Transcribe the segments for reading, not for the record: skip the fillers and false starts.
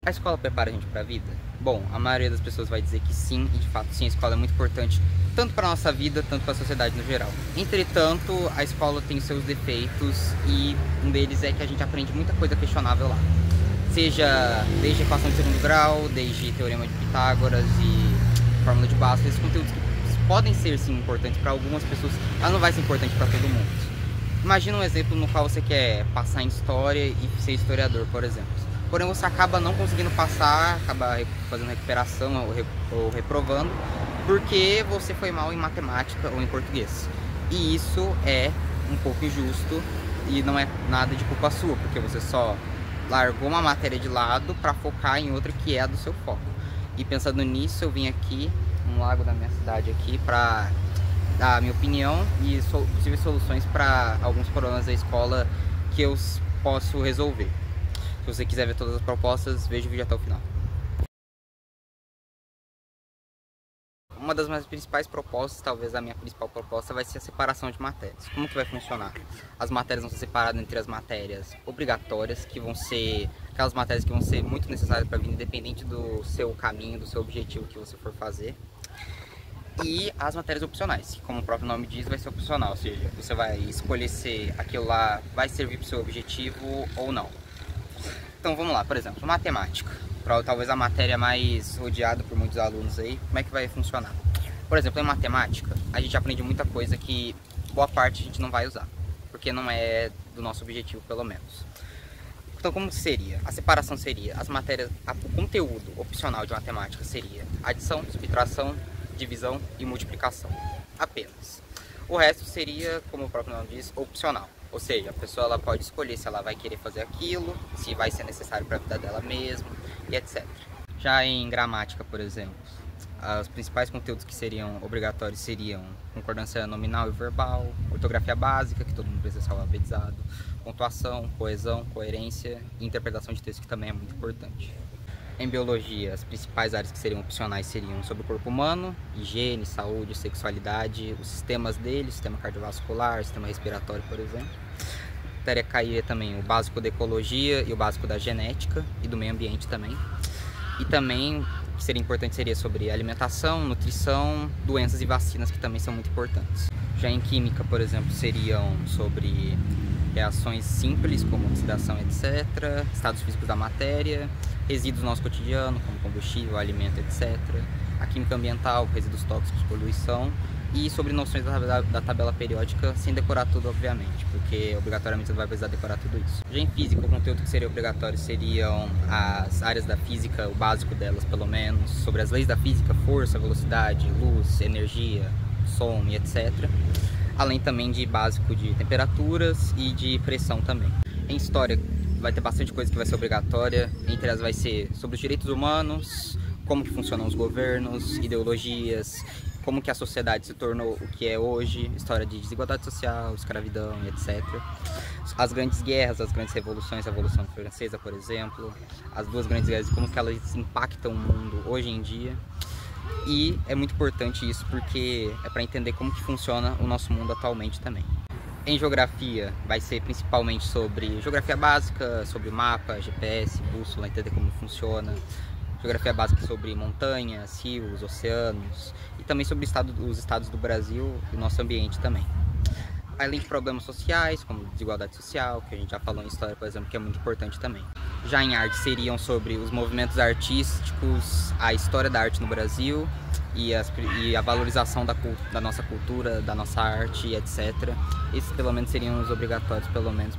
A escola prepara a gente para a vida? Bom, a maioria das pessoas vai dizer que sim, e de fato sim, a escola é muito importante, tanto para a nossa vida, tanto para a sociedade no geral. Entretanto, a escola tem seus defeitos e um deles é que a gente aprende muita coisa questionável lá. Seja desde equação de segundo grau, desde teorema de Pitágoras e fórmula de Bhaskara, esses conteúdos que podem ser sim importantes para algumas pessoas, mas não vai ser importante para todo mundo. Imagina um exemplo no qual você quer passar em história e ser historiador, por exemplo. Porém, você acaba não conseguindo passar, acaba fazendo recuperação ou reprovando, porque você foi mal em matemática ou em português. E isso é um pouco injusto e não é nada de culpa sua, porque você só largou uma matéria de lado para focar em outra que é a do seu foco. E pensando nisso, eu vim aqui, no lago da minha cidade aqui, para dar a minha opinião e possíveis soluções para alguns problemas da escola que eu posso resolver. Se você quiser ver todas as propostas, veja o vídeo até o final. Uma das minhas principais propostas, talvez a minha principal proposta, vai ser a separação de matérias. Como que vai funcionar? As matérias vão ser separadas entre as matérias obrigatórias, que vão ser aquelas matérias que vão ser muito necessárias para a vida, independente do seu caminho, do seu objetivo que você for fazer. E as matérias opcionais, que como o próprio nome diz, vai ser opcional, ou seja, você vai escolher se aquilo lá vai servir para o seu objetivo ou não. Então vamos lá, por exemplo, matemática, talvez a matéria mais odiada por muitos alunos aí. Como é que vai funcionar? Por exemplo, em matemática, a gente aprende muita coisa que boa parte a gente não vai usar, porque não é do nosso objetivo, pelo menos. Então como seria? A separação seria, as matérias, o conteúdo opcional de matemática seria adição, subtração, divisão e multiplicação, apenas. O resto seria, como o próprio nome diz, opcional. Ou seja, a pessoa ela pode escolher se ela vai querer fazer aquilo, se vai ser necessário para a vida dela mesma e etc. Já em gramática, por exemplo, os principais conteúdos que seriam obrigatórios seriam concordância nominal e verbal, ortografia básica, que todo mundo precisa ser alfabetizado, pontuação, coesão, coerência e interpretação de texto, que também é muito importante. Em biologia, as principais áreas que seriam opcionais seriam sobre o corpo humano, higiene, saúde, sexualidade, os sistemas dele, sistema cardiovascular, sistema respiratório, por exemplo. Teria que cair também o básico da ecologia e o básico da genética e do meio ambiente também. E também, o que seria importante seria sobre alimentação, nutrição, doenças e vacinas, que também são muito importantes. Já em química, por exemplo, seriam sobre reações simples, como oxidação, etc., estados físicos da matéria, resíduos do nosso cotidiano, como combustível, alimento, etc., a química ambiental, resíduos tóxicos, poluição, e sobre noções da tabela periódica, sem decorar tudo, obviamente, porque obrigatoriamente você não vai precisar decorar tudo isso. Já em física, o conteúdo que seria obrigatório seriam as áreas da física, o básico delas, pelo menos, sobre as leis da física, força, velocidade, luz, energia, som e etc., além também de básico de temperaturas e de pressão também. Em história vai ter bastante coisa que vai ser obrigatória, entre elas vai ser sobre os direitos humanos, como que funcionam os governos, ideologias, como que a sociedade se tornou o que é hoje, história de desigualdade social, escravidão e etc. As grandes guerras, as grandes revoluções, a Revolução Francesa, por exemplo, as duas grandes guerras, como que elas impactam o mundo hoje em dia. E é muito importante isso porque é para entender como que funciona o nosso mundo atualmente também. Em geografia vai ser principalmente sobre geografia básica, sobre mapa, GPS, bússola, entender como funciona. Geografia básica sobre montanhas, rios, oceanos e também sobre os estados do Brasil e o nosso ambiente também. Além de problemas sociais, como desigualdade social, que a gente já falou em história, por exemplo, que é muito importante também. Já em arte seriam sobre os movimentos artísticos, a história da arte no Brasil e a valorização da nossa cultura, da nossa arte, etc. Esses pelo menos seriam os obrigatórios, pelo menos.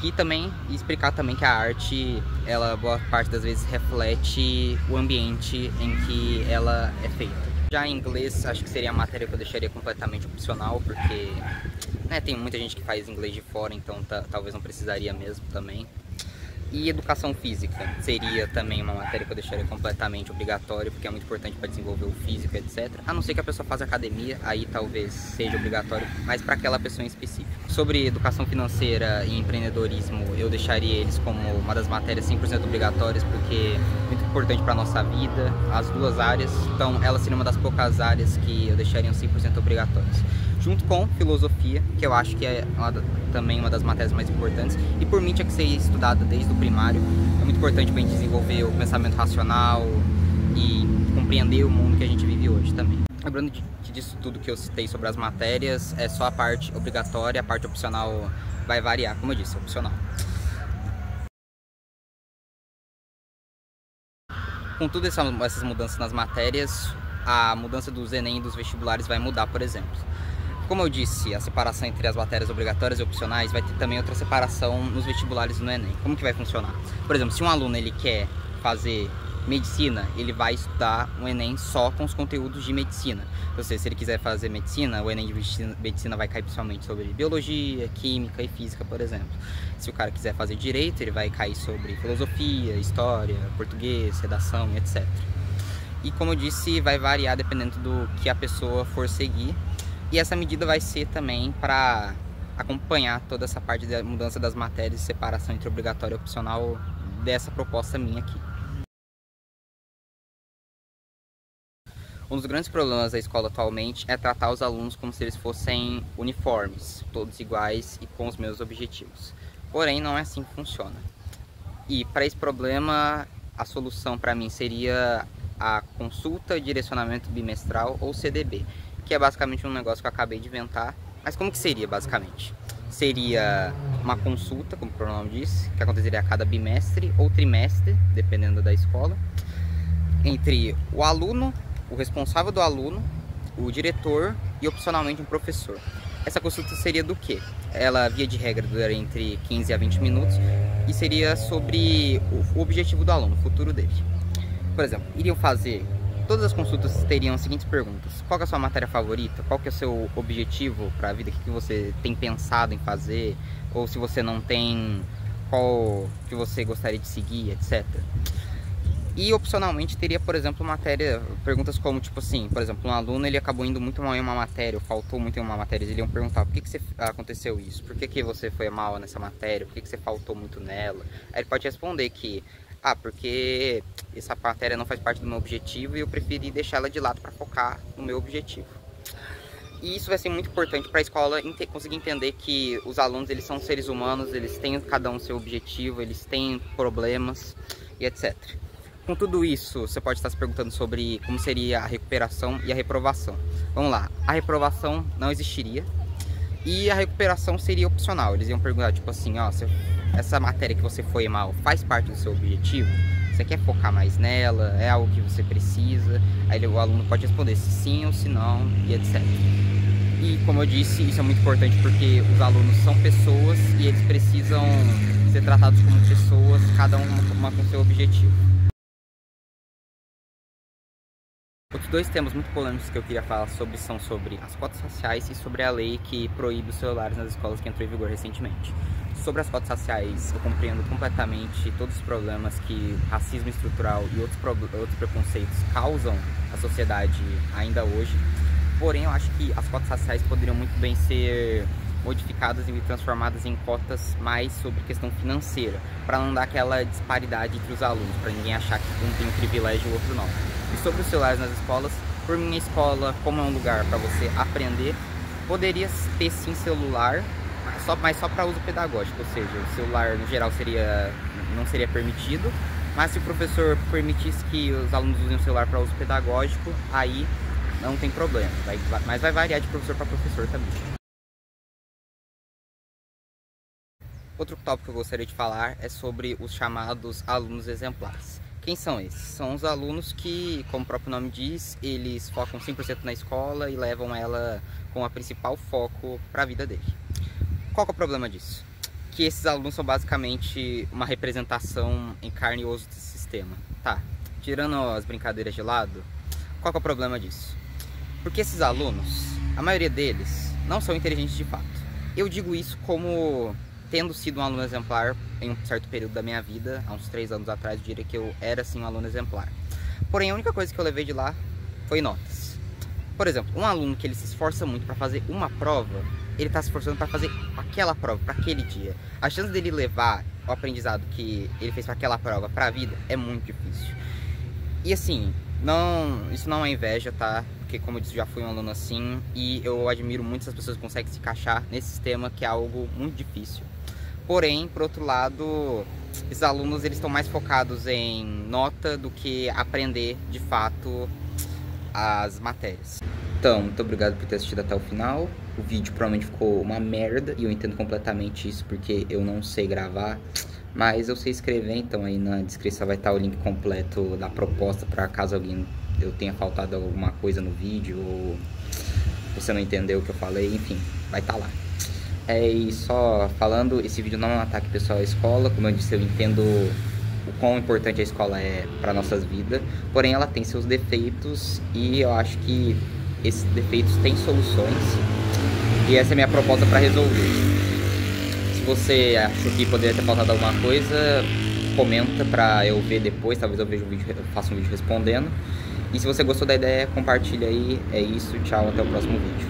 E também explicar também que a arte, ela boa parte das vezes reflete o ambiente em que ela é feita. Já em inglês, acho que seria a matéria que eu deixaria completamente opcional, porque tem muita gente que faz inglês de fora, então talvez não precisaria mesmo também. E educação física seria também uma matéria que eu deixaria completamente obrigatória, porque é muito importante para desenvolver o físico, etc. A não ser que a pessoa faça academia, aí talvez seja obrigatório, mas para aquela pessoa em específico. Sobre educação financeira e empreendedorismo, eu deixaria eles como uma das matérias 100% obrigatórias, porque é muito importante para a nossa vida, as duas áreas. Então, ela seria uma das poucas áreas que eu deixaria 100% obrigatórias. junto com filosofia, que eu acho que é também uma das matérias mais importantes, e por mim tinha que ser estudada desde o primário. É muito importante para a gente desenvolver o pensamento racional e compreender o mundo que a gente vive hoje também. Lembrando que disso tudo que eu citei sobre as matérias, é só a parte obrigatória, a parte opcional vai variar, como eu disse, é opcional. Com todas essas mudanças nas matérias, a mudança dos Enem e dos vestibulares vai mudar, por exemplo. Como eu disse, a separação entre as matérias obrigatórias e opcionais vai ter também outra separação nos vestibulares no Enem. Como que vai funcionar? Por exemplo, se um aluno ele quer fazer medicina, ele vai estudar um Enem só com os conteúdos de medicina. Ou seja, se ele quiser fazer medicina, o Enem de medicina vai cair principalmente sobre biologia, química e física, por exemplo. Se o cara quiser fazer direito, ele vai cair sobre filosofia, história, português, redação, etc. E como eu disse, vai variar dependendo do que a pessoa for seguir. E essa medida vai ser também para acompanhar toda essa parte da mudança das matérias e separação entre obrigatório e opcional dessa proposta minha aqui. Um dos grandes problemas da escola atualmente é tratar os alunos como se eles fossem uniformes, todos iguais e com os mesmos objetivos. Porém, não é assim que funciona. E para esse problema, a solução para mim seria a consulta e direcionamento bimestral, ou CDB, que é basicamente um negócio que eu acabei de inventar. Mas como que seria basicamente? Seria uma consulta, como o pronome diz, que aconteceria a cada bimestre ou trimestre, dependendo da escola, entre o aluno, o responsável do aluno, o diretor e opcionalmente um professor. Essa consulta seria do quê? Ela, via de regra, duraria entre 15 a 20 minutos e seria sobre o objetivo do aluno, o futuro dele. Por exemplo, todas as consultas teriam as seguintes perguntas: qual que é a sua matéria favorita? Qual que é o seu objetivo para a vida? O que você tem pensado em fazer? Ou se você não tem, qual que você gostaria de seguir, etc. E opcionalmente teria, por exemplo, perguntas como, tipo assim, por exemplo, um aluno ele acabou indo muito mal em uma matéria, ou faltou muito em uma matéria, eles iriam perguntar: por que aconteceu isso? Por que você foi mal nessa matéria? Por que você faltou muito nela? Aí ele pode responder que, porque essa matéria não faz parte do meu objetivo e eu preferi deixá-la de lado para focar no meu objetivo. E isso vai ser muito importante para a escola conseguir entender que os alunos eles são seres humanos, eles têm cada um seu objetivo, eles têm problemas e etc. Com tudo isso, você pode estar se perguntando sobre como seria a recuperação e a reprovação. Vamos lá, a reprovação não existiria e a recuperação seria opcional. Eles iam perguntar, tipo assim, essa matéria que você foi mal faz parte do seu objetivo? Você quer focar mais nela? É algo que você precisa? Aí o aluno pode responder se sim ou se não e etc. E como eu disse, isso é muito importante porque os alunos são pessoas e eles precisam ser tratados como pessoas, cada uma com seu objetivo. Outros dois temas muito polêmicos que eu queria falar são sobre as cotas raciais e sobre a lei que proíbe os celulares nas escolas, que entrou em vigor recentemente. Sobre as cotas raciais, eu compreendo completamente todos os problemas que racismo estrutural e outros preconceitos causam à sociedade ainda hoje. Porém, eu acho que as cotas raciais poderiam muito bem ser modificadas e transformadas em cotas mais sobre questão financeira, para não dar aquela disparidade entre os alunos, para ninguém achar que um tem um privilégio e o outro não. E sobre os celulares nas escolas, por minha escola, como é um lugar para você aprender, poderia ter sim celular, mas só para uso pedagógico, ou seja, o celular no geral não seria permitido, mas se o professor permitisse que os alunos usem o celular para uso pedagógico, aí não tem problema, mas vai variar de professor para professor também. Outro tópico que eu gostaria de falar é sobre os chamados alunos exemplares. Quem são esses? São os alunos que, como o próprio nome diz, eles focam 100% na escola e levam ela como a principal foco para a vida dele. Qual que é o problema disso? Que esses alunos são basicamente uma representação em carne e osso desse sistema. Tá, tirando as brincadeiras de lado, qual que é o problema disso? Porque esses alunos, a maioria deles, não são inteligentes de fato. Eu digo isso como tendo sido um aluno exemplar em um certo período da minha vida, há uns 3 anos atrás, eu diria que eu era sim um aluno exemplar. Porém, a única coisa que eu levei de lá foi notas. Por exemplo, um aluno que ele se esforça muito para fazer uma prova, ele está se esforçando para fazer aquela prova, para aquele dia. A chance dele levar o aprendizado que ele fez para aquela prova para a vida é muito difícil. E assim, isso não é inveja, tá? porque, como eu disse, já fui um aluno assim, e eu admiro muito essas pessoas que conseguem se encaixar nesse sistema, que é algo muito difícil. Porém, por outro lado, esses alunos eles estão mais focados em nota do que aprender de fato as matérias. Então, muito obrigado por ter assistido até o final. O vídeo provavelmente ficou uma merda e eu entendo completamente isso porque eu não sei gravar, mas eu sei escrever, então aí na descrição vai estar o link completo da proposta para caso eu tenha faltado alguma coisa no vídeo ou você não entendeu o que eu falei, enfim, vai estar lá. E só falando, esse vídeo não é um ataque pessoal à escola, como eu disse, eu entendo o quão importante a escola é para nossas vidas, porém ela tem seus defeitos e eu acho que esses defeitos têm soluções e essa é a minha proposta para resolver. Se você achou que poderia ter faltado alguma coisa, comenta para eu ver depois, talvez eu faça um vídeo respondendo. E se você gostou da ideia, compartilha aí. É isso, tchau, até o próximo vídeo.